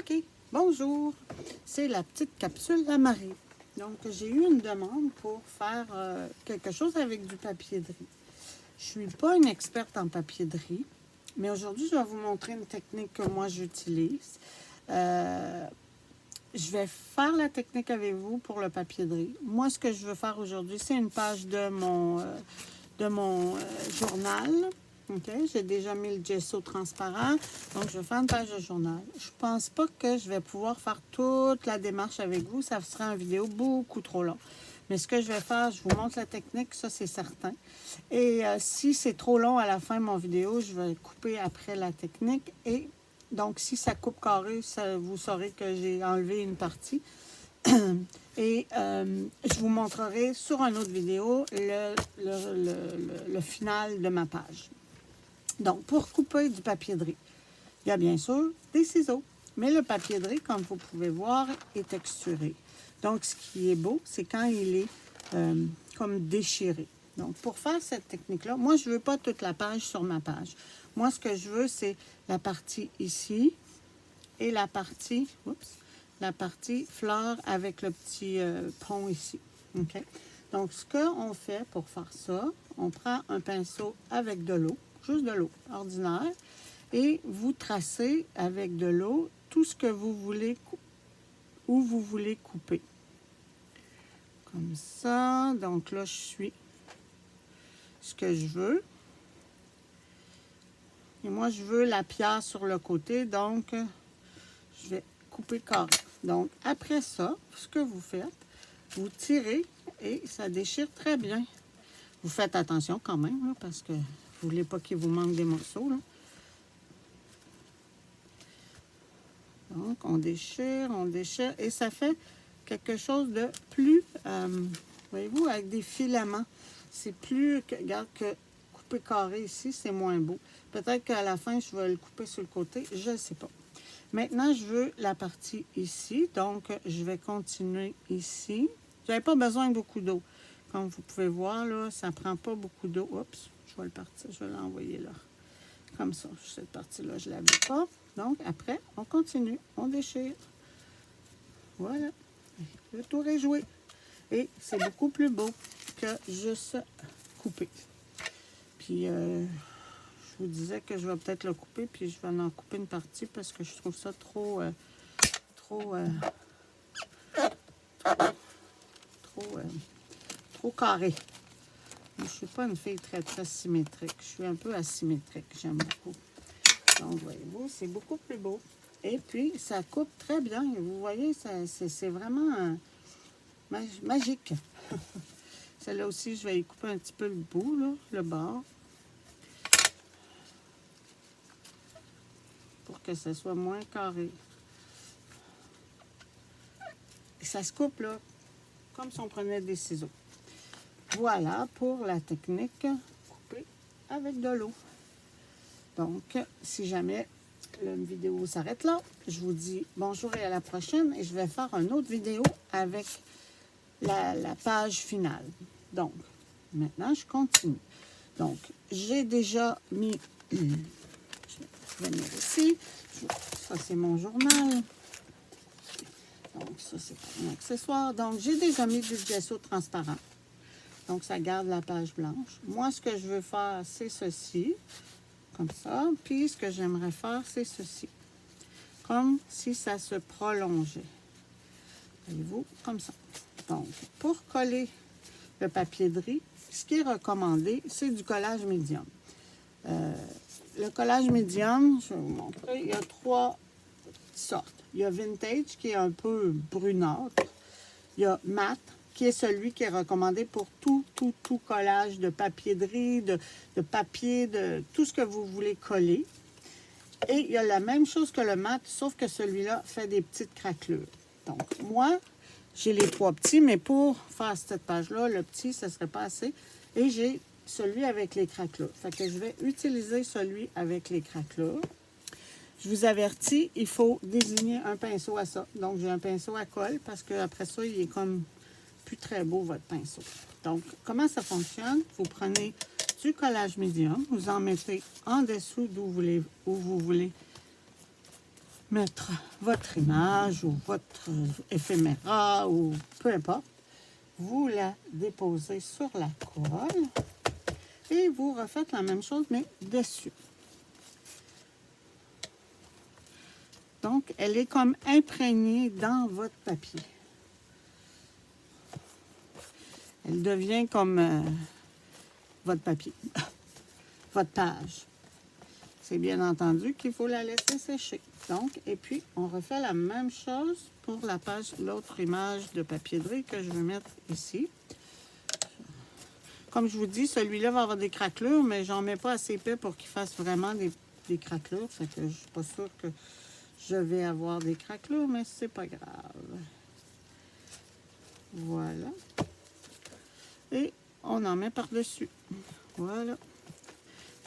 OK, bonjour. C'est la petite capsule à Marie. Donc, j'ai eu une demande pour faire quelque chose avec du papier de riz. Je suis pas une experte en papier de riz, mais aujourd'hui, je vais vous montrer une technique que moi, j'utilise. Je vais faire la technique avec vous pour le papier de riz. Moi, ce que je veux faire aujourd'hui, c'est une page de mon journal. OK? J'ai déjà mis le gesso transparent. Donc, je vais faire une page de journal. Je pense pas que je vais pouvoir faire toute la démarche avec vous. Ça sera une vidéo beaucoup trop long. Mais ce que je vais faire, je vous montre la technique, ça c'est certain. Et si c'est trop long à la fin de mon vidéo, je vais couper après la technique. Et donc, si ça coupe carré, vous saurez que j'ai enlevé une partie. Et je vous montrerai sur une autre vidéo le final de ma page. Donc, pour couper du papier de riz, il y a bien sûr des ciseaux. Mais le papier de riz, comme vous pouvez voir, est texturé. Donc, ce qui est beau, c'est quand il est comme déchiré. Donc, pour faire cette technique-là, moi, je ne veux pas toute la page sur ma page. Moi, ce que je veux, c'est la partie ici et la partie fleur avec le petit pont ici. OK? Donc, ce qu'on fait pour faire ça, on prend un pinceau avec de l'eau, juste de l'eau ordinaire, et vous tracez avec de l'eau tout ce que vous voulez, où vous voulez couper. Comme ça. Donc là, je suis ce que je veux. Et moi, je veux la pierre sur le côté, donc je vais couper carré. Donc, après ça, ce que vous faites, vous tirez et ça déchire très bien. Vous faites attention quand même, là, parce que vous ne voulez pas qu'il vous manque des morceaux. Là. Donc, on déchire, et ça fait quelque chose de plus, voyez-vous, avec des filaments. C'est plus, regarde, que couper carré ici, c'est moins beau. Peut-être qu'à la fin, je vais le couper sur le côté, je ne sais pas. Maintenant, je veux la partie ici, donc je vais continuer ici. Vous n'avez pas besoin de beaucoup d'eau. Comme vous pouvez voir, là, ça ne prend pas beaucoup d'eau. Oups, je vais le partir, je vais l'envoyer là. Comme ça, cette partie-là, je ne la veux pas. Donc, après, on continue, on déchire. Voilà, le tour est joué. Et c'est beaucoup plus beau que juste couper. Puis, je vous disais que je vais peut-être le couper, puis je vais en couper une partie parce que je trouve ça trop carré. Je ne suis pas une fille très symétrique. Je suis un peu asymétrique, j'aime beaucoup. Donc, voyez-vous, c'est beaucoup plus beau. Et puis, ça coupe très bien. Vous voyez, c'est vraiment magique. Celle-là aussi, je vais y couper un petit peu le bout, là, le bord. Pour que ça soit moins carré. Et ça se coupe, là, comme si on prenait des ciseaux. Voilà pour la technique couper avec de l'eau. Donc, si jamais la vidéo s'arrête là, je vous dis bonjour et à la prochaine. Et je vais faire une autre vidéo avec la page finale. Donc, maintenant, je continue. Donc, j'ai déjà mis... Je vais venir ici. Ça, c'est mon journal. Donc, ça, c'est un accessoire. Donc, j'ai déjà mis du gesso transparent. Donc, ça garde la page blanche. Moi, ce que je veux faire, c'est ceci. Comme ça. Puis, ce que j'aimerais faire, c'est ceci. Comme si ça se prolongeait. Voyez-vous? Comme ça. Donc, pour coller le papier de riz, ce qui est recommandé, c'est du collage médium. Le collage médium, je vais vous montrer, il y a 3 sortes. Il y a vintage, qui est un peu brunâtre. Il y a mat, qui est celui qui est recommandé pour tout collage de papier de riz, de papier, de tout ce que vous voulez coller. Et il y a la même chose que le mat, sauf que celui-là fait des petites craquelures. Donc, moi, j'ai les 3 petits, mais pour faire cette page-là, le petit, ça ne serait pas assez. Et j'ai celui avec les craquelures. Fait que je vais utiliser celui avec les craquelures. Je vous avertis, il faut désigner un pinceau à ça. Donc, j'ai un pinceau à colle parce qu'après ça, il est comme plus très beau, votre pinceau. Donc, comment ça fonctionne? Vous prenez du collage médium, vous en mettez en dessous où vous voulez mettre votre image ou votre éphéméra ou peu importe. Vous la déposez sur la colle et vous refaites la même chose, mais dessus. Donc, elle est comme imprégnée dans votre papier. Elle devient comme votre papier, votre page. C'est bien entendu qu'il faut la laisser sécher. Donc, et puis, on refait la même chose pour la page, l'autre image de papier de riz que je vais mettre ici. Comme je vous dis, celui-là va avoir des craquelures, mais j'en mets pas assez épais pour qu'il fasse vraiment des craquelures. Fait que je suis pas sûre que je vais avoir des craquelures, mais c'est pas grave. Voilà. Et on en met par-dessus. Voilà.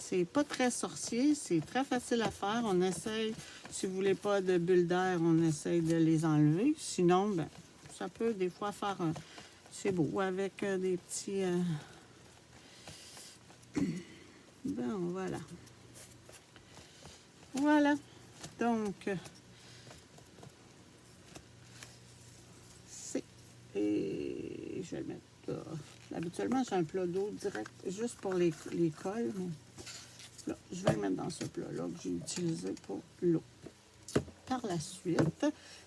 C'est pas très sorcier, c'est très facile à faire. On essaye, si vous voulez pas de bulles d'air, on essaye de les enlever. Sinon, ben, ça peut des fois faire... c'est beau, avec des petits... Ben, voilà. Voilà. Donc, c'est... Et je vais le mettre là. Habituellement, j'ai un plat d'eau direct, juste pour les cols, mais... Là, je vais le mettre dans ce plat-là que j'ai utilisé pour l'eau. Par la suite,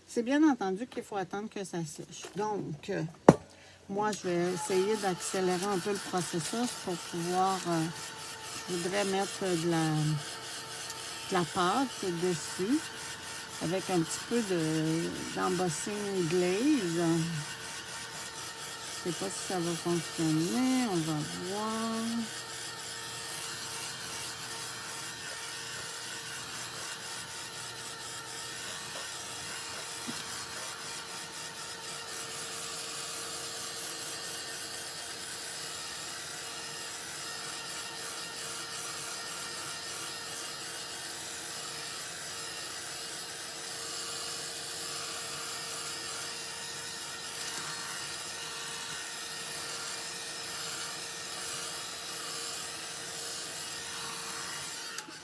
c'est bien entendu qu'il faut attendre que ça sèche. Donc, moi, je vais essayer d'accélérer un peu le processus pour pouvoir... je voudrais mettre de la pâte dessus avec un petit peu d'embossing glaze. Je ne sais pas si ça va fonctionner. On va voir.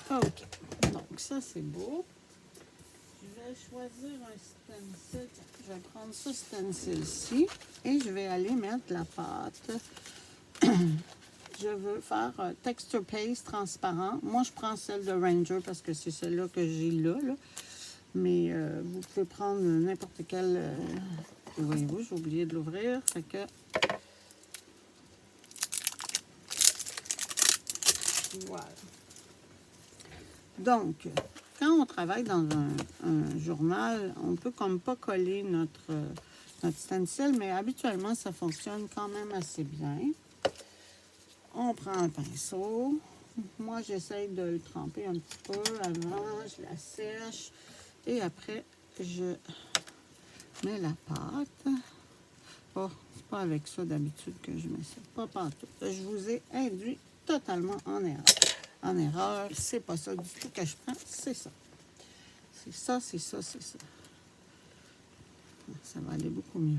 OK. Donc, ça, c'est beau. Je vais choisir un stencil. Je vais prendre ce stencil-ci et je vais aller mettre la pâte. Je veux faire texture paste transparent. Moi, je prends celle de Ranger parce que c'est celle-là que j'ai là. Mais vous pouvez prendre n'importe quelle... voyez-vous, j'ai oublié de l'ouvrir. Fait que... Voilà. Donc, quand on travaille dans un journal, on peut comme pas coller notre stencil, mais habituellement, ça fonctionne quand même assez bien. On prend un pinceau. Moi, j'essaye de le tremper un petit peu avant, je la sèche. Et après, je mets la pâte. Oh, c'est pas avec ça d'habitude que je mets ça. Pas partout. Je vous ai induit totalement en erreur. En erreur, c'est pas ça du tout que je prends, c'est ça. C'est ça, c'est ça, c'est ça. Ça va aller beaucoup mieux.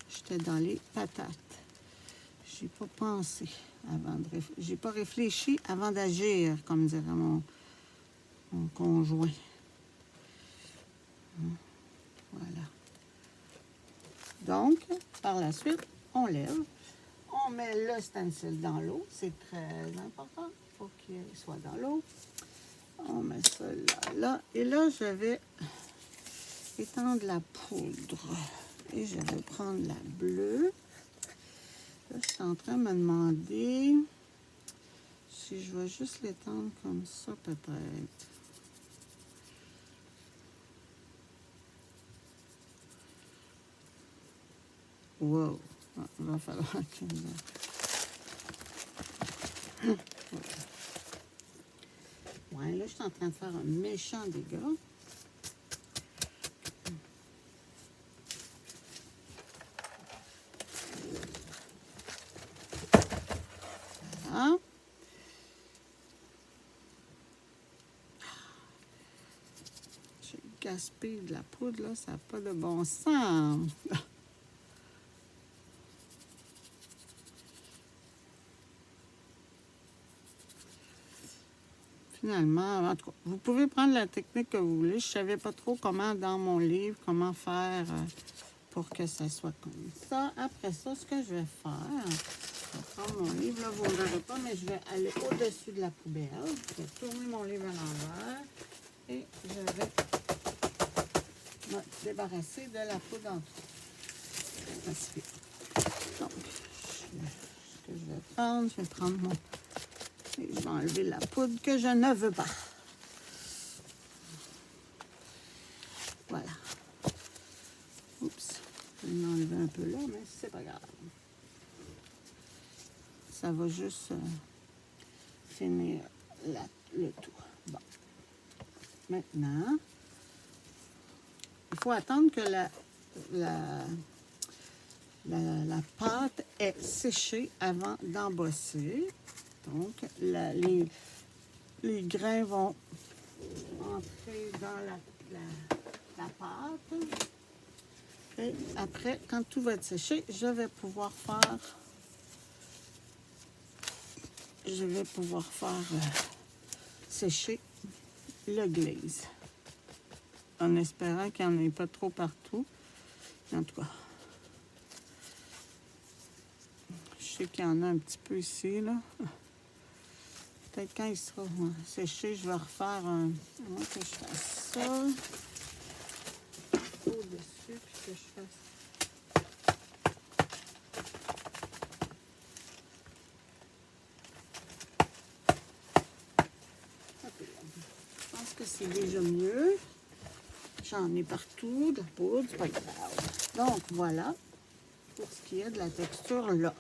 J'étais dans les patates. J'ai pas pensé avant de j'ai pas réfléchi avant d'agir, comme dirait mon conjoint. Voilà. Donc, par la suite, on lève. On met le stencil dans l'eau. C'est très important. Il faut qu'il soit dans l'eau. On met ça là. Et là, je vais étendre la poudre. Et je vais prendre la bleue. Là, je suis en train de me demander si je vais juste l'étendre comme ça, peut-être. Wow! Ah, il va falloir que... Ouais, là, je suis en train de faire un méchant dégât. Voilà. J'ai gaspillé de la poudre, là, ça n'a pas de bon sens. finalement, en tout cas, vous pouvez prendre la technique que vous voulez. Je ne savais pas trop comment, dans mon livre, comment faire pour que ça soit comme ça. Après ça, ce que je vais faire, je vais prendre mon livre, là, vous ne verrez pas, mais je vais aller au-dessus de la poubelle. Je vais tourner mon livre à l'envers et je vais me débarrasser de la poudre en dessous. Donc, ce que je vais prendre, je vais prendre mon... Et je vais enlever la poudre que je ne veux pas. Voilà. Oups. Je vais m'enlever un peu là, mais c'est pas grave. Ça va juste finir le tout. Bon. Maintenant, il faut attendre que la pâte est séchée avant d'embosser. Donc, les grains vont entrer dans la pâte. Et après, quand tout va être séché, je vais pouvoir faire sécher le glaze. En espérant qu'il n'y en ait pas trop partout. En tout cas, je sais qu'il y en a un petit peu ici, là. Peut-être quand il sera séché, je vais refaire un... Moi, que je fasse ça au-dessus, puis que je fasse... Je pense que c'est déjà mieux. J'en ai partout, de la poudre, c'est pas grave. Donc, voilà pour ce qui est de la texture là.